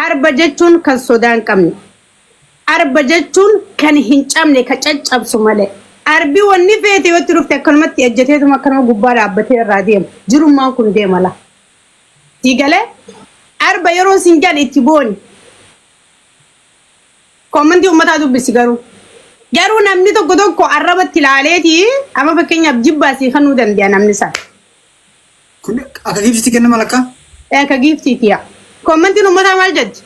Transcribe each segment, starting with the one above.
arba jechuun kan sodaan qabne arba jechuun kan hin cabne ka caccabsu malee arbi wanni feete yoo turufte akkanumatti ejjeteetuma akkanuma gubbaa dhaabbatee irraa deema jirummaan kun deemala digalee arba yeroo sinjal itti booni komantii ummataa dubbisi garuu namni tokko arrabatti ilaaleeti ama fakkeenyaaf jibbaasii kanuu danda'a namni isaa kun akka gifti kenna malaka akka giftiitiya komantiin ummataa maal jedhi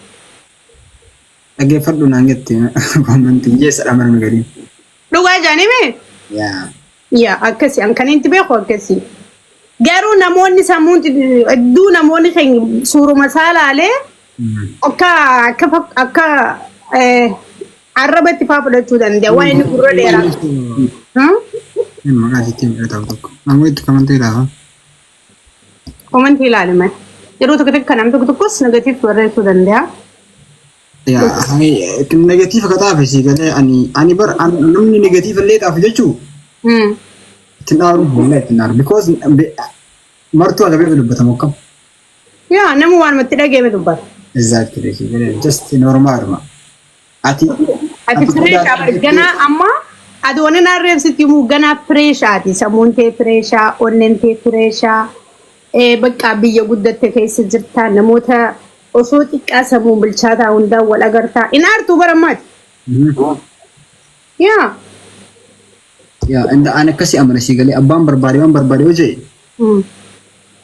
dhaggeeffadhu naan jetti komantiin jeessadha mana gadi dhugaa jaanime yaa akkasi an kan inti beeku akkasi garuu namoonni sammuun hedduu namoonni keenya suuruma saalaalee akka arrabatti faa fudhachuu danda'a waa inni gurra dheeraa maqaa jetti midhataa tokko namoonni itti komantii ilaalime yeroo tokko namni tokkos negatiif barreessuu danda'a. Negatif kata apa sih kan ani bar namni negatif illee taaf jechu tinaaru bulle tinaaru because martu ada bebe dubbatamu kam ya namu waan matti dhageeme dubbat exactly just normal ma ati fresh gana amma adone na reebsiti mu gana fresh ati samunte fresh onnente fresh bakka biyya guddatte keessa jirta namoota osoo xiqqaa sammuu bilchaataa hundaa wal agartaa in aartuu baramaati yaa inda ana akkasii amana si galee abbaan barbaade hojii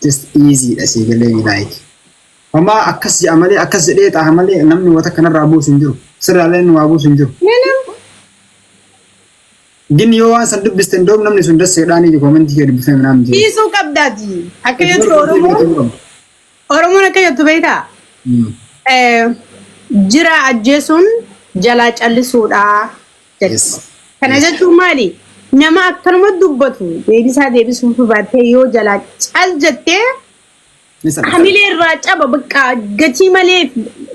just easy dha si galee like homaa akkas amalee akkas jedhee xaa malee namni wata kanarraa buusu hin jiru sirraalee nu waa buusu hin jiru gin yoo waan san dubbisten doom namni sun dasseedhaanii komentii kee dubbifee minaan jee dhiisuu qabdaati akka jettu oromoon akka jettu beektaa jira ajjeesuun jalaa callisuudha jedhu. Kana jechuun maali? Nama akkanuma dubbatu deebisaa deebisuuf baattee yoo jalaa cal jettee hamilee irraa caba bakka gatii malee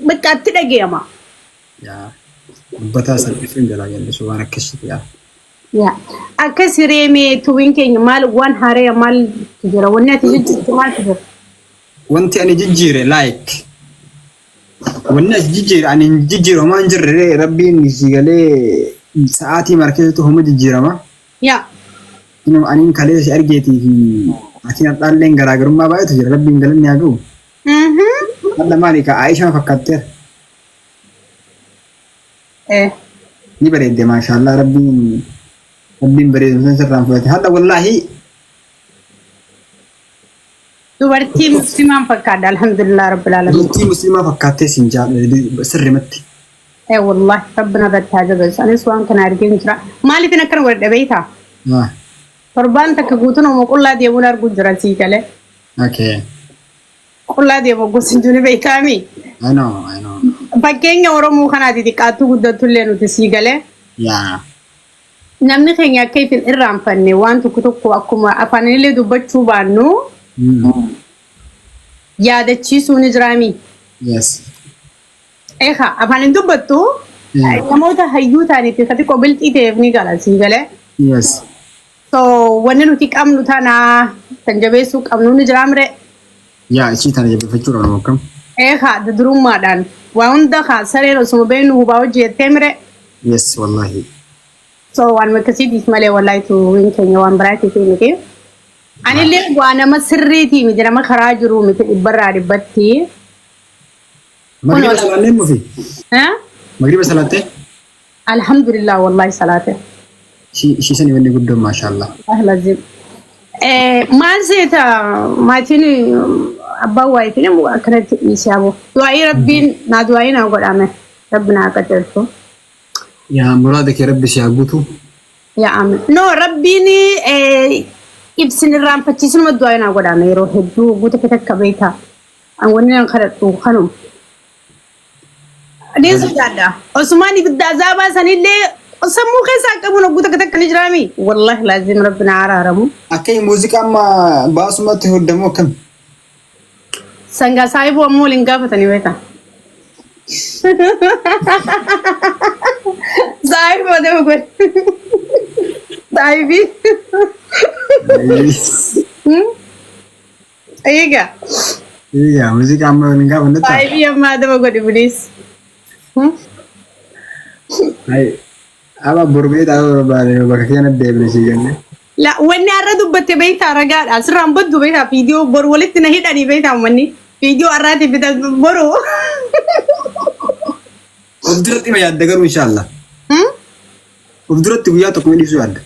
bakka itti dhaggeema. Dubbataa salphisuun jalaa jallisuu waan akkasitti yaa. Akkas reemee tuwiin keenya maal waan haaree maal jira wanni ati jijjiirtu maal jira? Wanti ani jijjiire like wanni as jijjiire ani jijjiiroo maan jirre rabbiin si galee sa'aatii markeetu homa jijjiirama. Ino ani kalee si argeetii fi ati dhaalleen garaagarummaa baay'eetu jira rabbiin galanni haa ga'u. Hadda maali ka Aishaa fakkaatteera. Ni bareedde maashaallah rabbiin bareedu sirraan fudhate hadda wallaahi. Dubartii musliimaan fakkaadha alhamdulillah rabbil alamin. Dubartii musliimaa fakkaattee siin jaalladhe sirrimatti. Wallahi rabbina baddaa jabeessu anis waan kana argeen jira. Maaliif akkana godhe beektaa? Torbaan takka guutuun homo qullaa deemuun arguu jira sii galee. Qullaa deemu gosin juni beekami. I know. Fakkeenya Oromoo kanaati xiqqaattuu guddatullee nuti sii galee. Namni keenya akka ifin irraanfanne waan tokko akkuma afaanillee dubbachuu baannu. Yaadachiisuu ni jiraami. Afaan dubbattu namoota hayyuu ta'aniif kati qobilxii ta'eef ni gala sii galee. So wanni nuti qabnu tana kan jabeessuu qabnu ni jiraamre. Ishii tana jabeeffachuu qabnu akkam. Durummaadhaan waa hunda sareen osuma beeknu hubaa hojjettee mire. Wallahi. So waan akkasiitiif malee wallahi tuwiin keenya waan biraatiif miti. Anillee waa nama sirriitii miti nama karaa jiru miti dhibbarraa dhibbatti. Magriba salaatee mufi. Magriba salaatee. Alhamdulillah wallahi salaatee. Shiisanii wanni guddoon maashaallah. Lazim. Maal seeta maatiin abbaan waayitiin akkanatti dhiisaabu. Du'aayii rabbiin naa du'aayii naa godhame rabbi naa qajeelchu. Yaa muraada kee rabbi si haa guutu. Yaa amin. No rabbiin ibsin irraanfachiisuma du'aayii naa godhame yeroo hedduu guuta kee takka beektaa. An wanni nan kadhadhu kanuma. Adeemsa jaaddaa. Osmaan ibidda azaabaa sanillee sammuu keessaa qabuun guuta kee takka ni jiraami. Wallahi laazim rabbi naa araaramu. Akka muuziqaa amma baasumatti hodhamu akkam. Sangaa saayiboo ammoo waliin gaafatanii beekan. Saayiboo deemu godhe. Saayibii. Egaa Iya, musik amma enggak bener. Ay, amma dama godi please. Ay, apa berbeda berbeda bakatnya debel sih kan. La wanni arra dubbate beita raga asran baddu beita video bor walit na hidani beita manni video arrati bita boru. Obduratti ma yaadda garuu inshallah. Obduratti guyyaa tokko ni dhiisuu yaadda.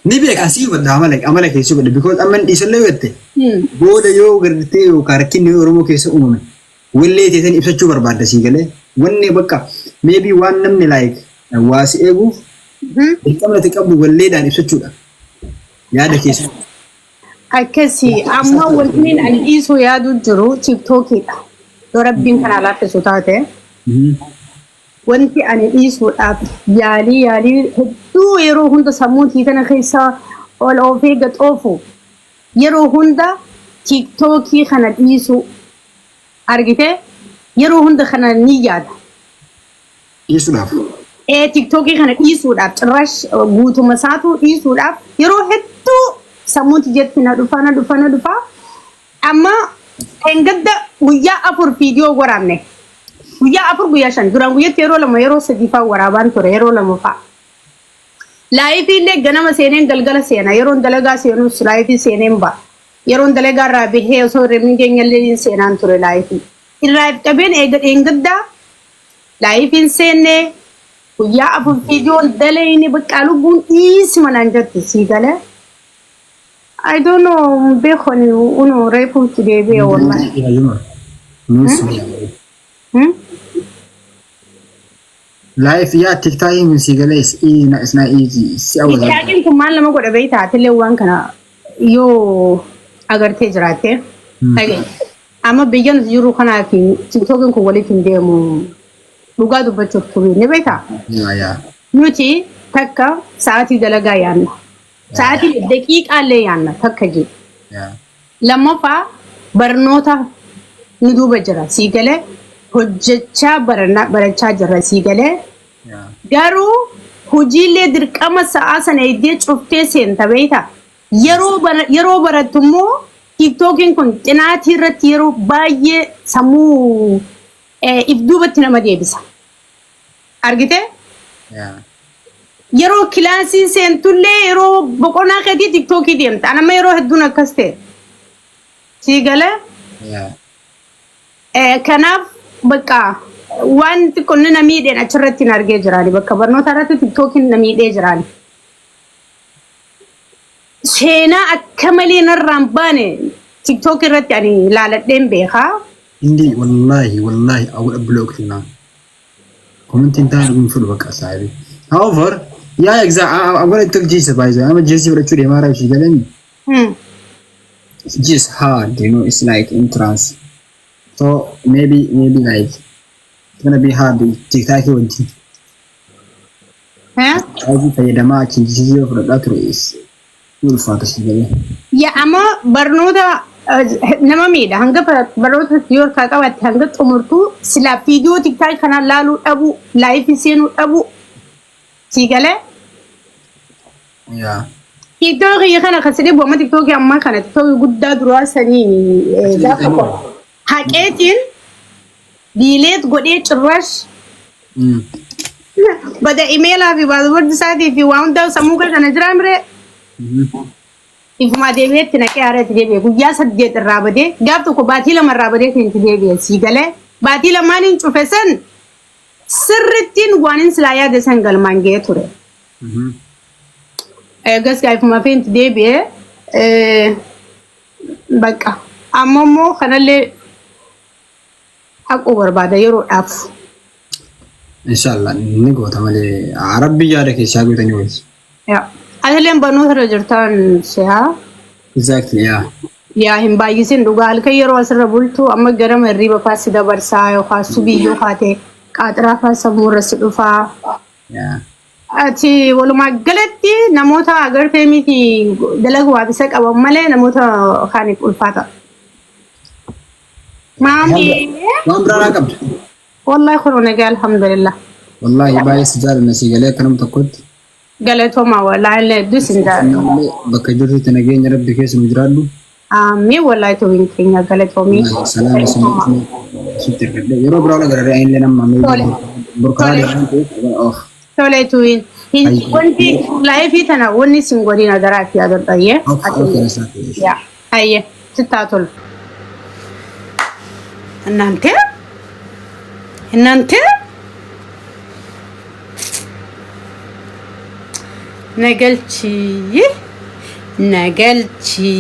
Ni beeka asii wadda amala keessa godhe because amman dhiisallee wette. Booda yoo gartee yookaan rakkinni Oromoo keessa uumame wallee teessan ibsachuu barbaadda sii galee wanni bakka maybe waan namni like waasi eeguuf dirqamatti qabdu walleedhaan ibsachuudha. Yaada keessa. Akkasii amma wanti ani dhiisuu yaadu jiru TikTokidha. Yoo rabbiin kana laaffisu taate. Wanti ani dhiisuudhaaf yaalii hedduu yeroo hunda sammuutii kana keessa ol oofee gaxoofu yeroo hunda TikTokii kana dhiisu argite yeroo hunda kana ni yaada. Dhiisuudhaaf. TikTokii kana dhiisuudhaaf cirrash guutuma isaatu dhiisuudhaaf yeroo hedduu sammuutii jetti na dhufa amma engadda guyyaa 4 viidiyoo waraabne. Guyyaa 4 guyyaa 5 duraan guyyaatti yeroo 2 yeroo 3 faa waraabaan ture yeroo 2 faa. Laayifii illee ganama seeneen galgala seena yeroo dalagaa seenus laayifii seeneen ba'a. Yeroo dalagaa irraa bahee osoo reemni keenya illee seenaan ture laayifii. Irraa qabeen eeggaddaa laayifiin seennee guyyaa 4 viidiyoon dalayni bakka lubbuun dhiisi manaan jetti sii galee. I don't know beekoni uno reefu itti deebi'e wallahi. Life ya TikTok musik guys, it's not easy. Yakin kumaan lama godha beektaa tillee waan kana yoo agartee jiraatte. Amma biyyan jiru kanaaf TikTokin kun waliif hin deemu dhugaa dubbachuuf ture ni beektaa? Nuti takka sa'aatii dalagaa yaanna. Sa'aatii daqiiqaallee yaanna takka jiru. Lammaffaa barnoota nu duuba jira sii galee hojjechaa barachaa jira sii galee garuu hojiilee dirqama sa'a sana iddee cuftee seenta beektaa yeroo barattu immoo TikTokiin kun xinaatii irratti yeroo baay'ee sammuu if duubatti nama deebisa argite yeroo kilaasii seentullee yeroo boqonnaa keetii TikTokii deemta anamma yeroo hedduun akkas ta'e sii galee kanaaf bakka wanti kun namiidheen achirratti hin argee jiraani bakka barnoota irratti TikTokiin namiidhee jiraani. Seenaa akka malee narraan baane TikTok irratti ani ilaaladheen beekaa. Hindi wallahi I would have blocked now. Commenting time in full bakka saabi. However, yeah exactly I'm going to take Jesus by the way. I'm a Jesus for the Mara she galing. It's just hard, you know, it's like entrance. So maybe like it's gonna be hard to TikTok with you. I think the match in Jesus for that race. You'll focus together. Yeah, amma barnoota nama miidha hanga barnoota yoo qaqqabatti hanga xumurtu sila viidiyoo TikTok kana laaluu dhabu live seenuu dhabu sii galee. Yeah. TikTok kana kasidee booma TikTok amma kana TikTok guddaa duraa sanii gaafa haqeetiin diileet godhee cirrash bada imeelaa fi baasboordi isaatii fi waan hundaa sammuu kana jiraa miree ifuma deebi'eetti naqee haareetti deebi'e guyyaa 8 irraa badee gaaf tokko baatii 2 irraa badee kan itti deebi'e sii galee baatii 2 hin cufe san sirrittiin waan hin silaa yaade san galmaan ga'ee ture. Gas ifuma fi itti deebi'e bakka ammoo kanallee aku berbada yeroodhaaf. Inshallah ni goota malee Rabbi yaada keessaa gootanii wayis. Yeah. Asaleen barnoota irra jirtan seha. Exactly yeah. Yaa hin baay'isin dhugaa halkan yeroo asirra bultu amma garama hirriba faasi dabarsaa yookaan subiyyoo kaatee qaaxiraa faasa sammuu irra si dhufaa. Yeah. Ati walumaa galatti namoota agartee miti dalagu waa bisa qaban malee namoota kaaniif ulfaata. Mami. Waan biraa qabda. Wallahi kun nagaa alhamdulillah. Wallahi baay'ee sijaara nasi galee kanam tokkotti. Galatoma wallahi le dusinda. Bakka jirtutti nageenya Rabbi keessa nu jiraadhu. Ami wallahi tuwin kenya galatomi. سلام سلام ستر يرو برا ولا غير عين لنا ما Tole. بركان Tole. اوف Tole tuwin. أي Wanti live tana wonni singorina darati adon taye. اوف يا ساتر Ya. Aye. Sitatul. Nante? Nante? Nagalchi. Nagalchi.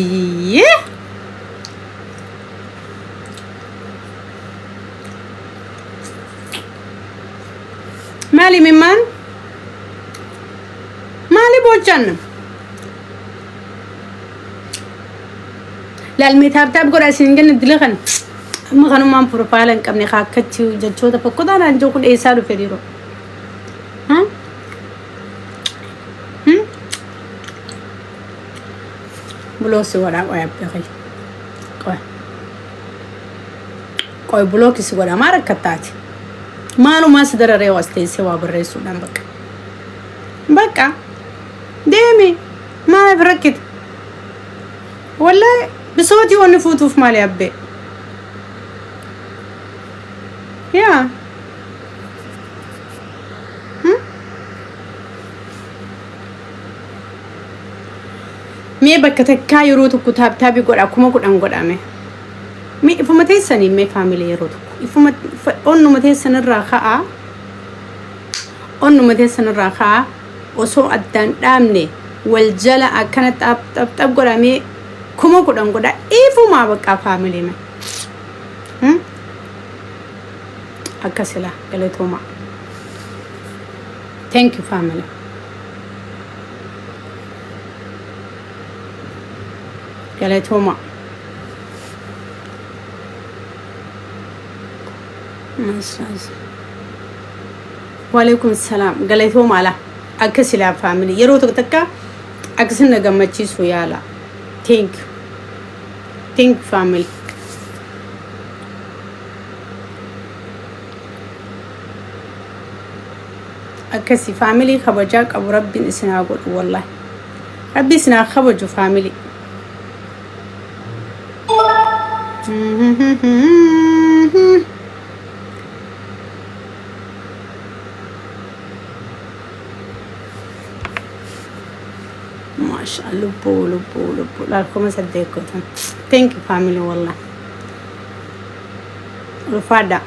مالي من مان مالي بوجن لا الميتاب تاب قرا سينجن دلغن ما غنو مان بروفايلن قبني خاكتي جچو تفقد انا انجو كل ايسالو فيريرو ها بلوسي ورا ويا بخي قوي بلوكي سيغورا ما ركتاتي مالو ما سدر ري واستي سوا بريسو دان بقى ديمي ما بركت والله بصوتي ونفوتو في مالي ابي يا مي بكتك يروتو كتاب تابي قد اكو قد ان قد امي مي فمتي سني مي فاميلي يروتو فما اونو متي سن الراخا اونو متي سن الراخا وسو ادان دامني والجلا اكنت اب قد امي كما قد ان قد ايفو ما بقى فاميلي مي akasila galetoma thank you family galetoma walaikum salam galetoma ala akasila family yero to takka akasina gamachi so yala thank you family أكسي فاميلي خبجاك أبو ربي إسنا أقول والله ربي إسنا خبجو فاميلي ما شاء الله لبو لا لكم صدقكم thank you family والله رفادا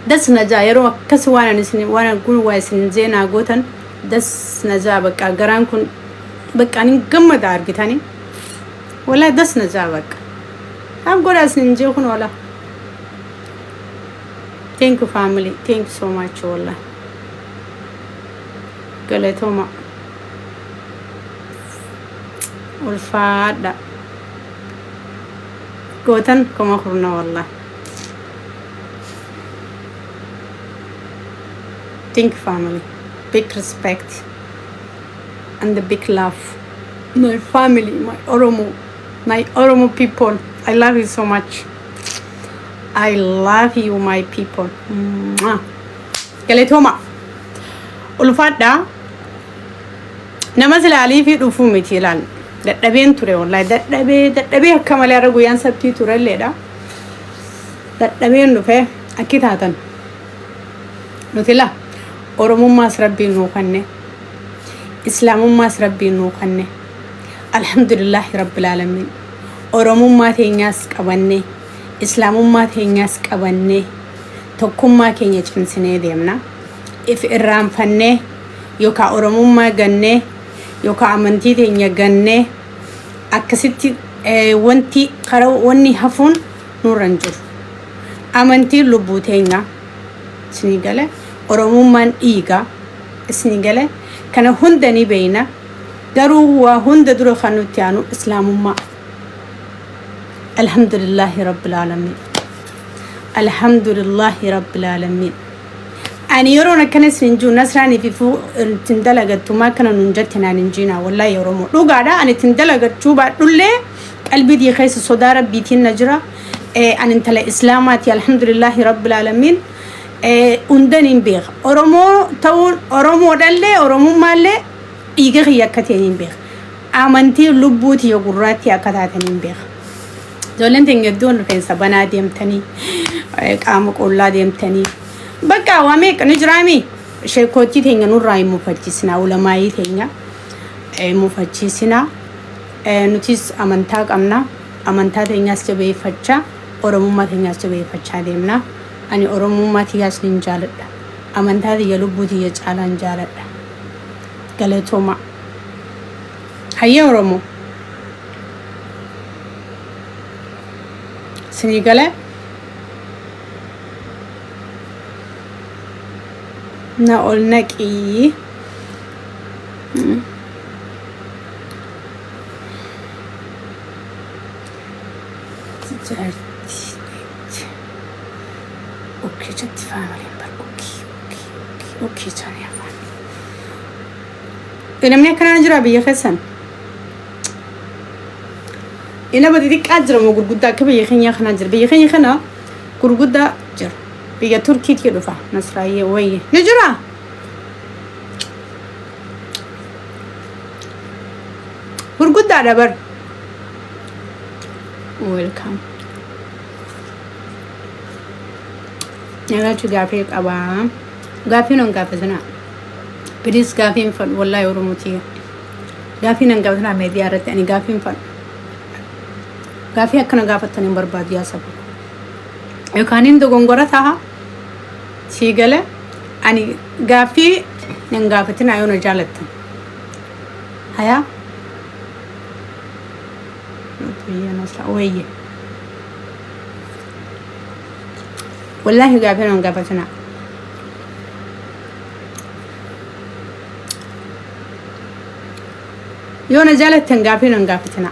دس نجا يرو كس وانا نسني وانا نقول وايسن زينا قوتن دس نجا بقى قران كن بقى أنا قمة دار قتاني ولا دس نجا بقى هم قول أسنين جيكون ولا thank you family thank you so much والله قلتهما والفادة قوتن كما خرنا والله thank you family big respect and the big love my family my Oromo people I love you so much I love you my people galetoma ulfada namazil ali fi dufu mitilan daddaben ture wallahi daddabe kamar ya ragu yan sabti ture leda daddaben nufe akitatan nutila Oromummaas rabbiin nuu kanne Islaamummaas rabbiin nuu kanne alhamdulillahi rabbil alamin Oromummaa teenyaas qabanne Islaamummaa teenyaas qabanne tokkummaa keenya cimsinee deemna if irraanfanne yookaan Oromummaa ganne yookaan amantii teenya ganne akkasitti wanni hafuun nurran jiru amantii lubbuu teenya sinii gale Oromummaan dhiiga isni gale kana hundani beeyna garuu waa hunda dura kanutti aanu islaamummaa alhamdulillahi rabbil alamin ani yorona kana sinju nasrani fifu tindalagattu ma kana nunjatina ninjina wallahi Oromo dhugaadha ani tindalagachuu ba dhulle qalbii di khaysa sodara bitin najra an intala islamati alhamdulillahi rabbil alamin undanin beeq Oromo taun Oromo dalle Oromo malle iga yakkatenin beeq amantii lubbuuti yoo gurraatti akka taataniin beeka. Ijoolleen teenya iddoon rifeensa banaa deemtanii qaama qullaa deemtanii bakka waa meeqa ni jiraami. Sheekootii teenya nurraa hin mufachiisina ulamaayii teenya mufachiisina. Nutis amantaa qabna. Amantaa teenyaas jabeeffachaa oromummaa teenyaas jabeeffachaa deemna. Ani oromummaa tiyyaas ni jaaladha. Amantaa tiyya lubbuu tiyya caalaan jaaladha. Galatooma. Hayya Oromoo. Sinii galee na ol naqii. Okay, just family, but okay, Johnny. Namni akkana jira biyya keessan. Ina badii qaajira mo gurguddaa akka biyya keenya kana jira. Biyya keenya kana gurguddaa jira. Biyya Turkiitti dhufa Nasraayee wayye. Ni jira. Gurguddaa dabar. Welcome. Nagachu gaafii qaba. Gaafii non gaafasana. Please gaafii fal wallahi Oromooti. Gaafii nan gaafasana meediyaa irratti ani gaafii fal. Gaafii akkana gaafatanii barbaadiyaa sabu. Yookaan inni dogongora ta'a. Siigale ani gaafii nan gaafatina yoo na jaalattan. Haya. Wayye. Wallahi gaafii nan gaafatina. Yoo na jaalattan gaafii nan gaafatina.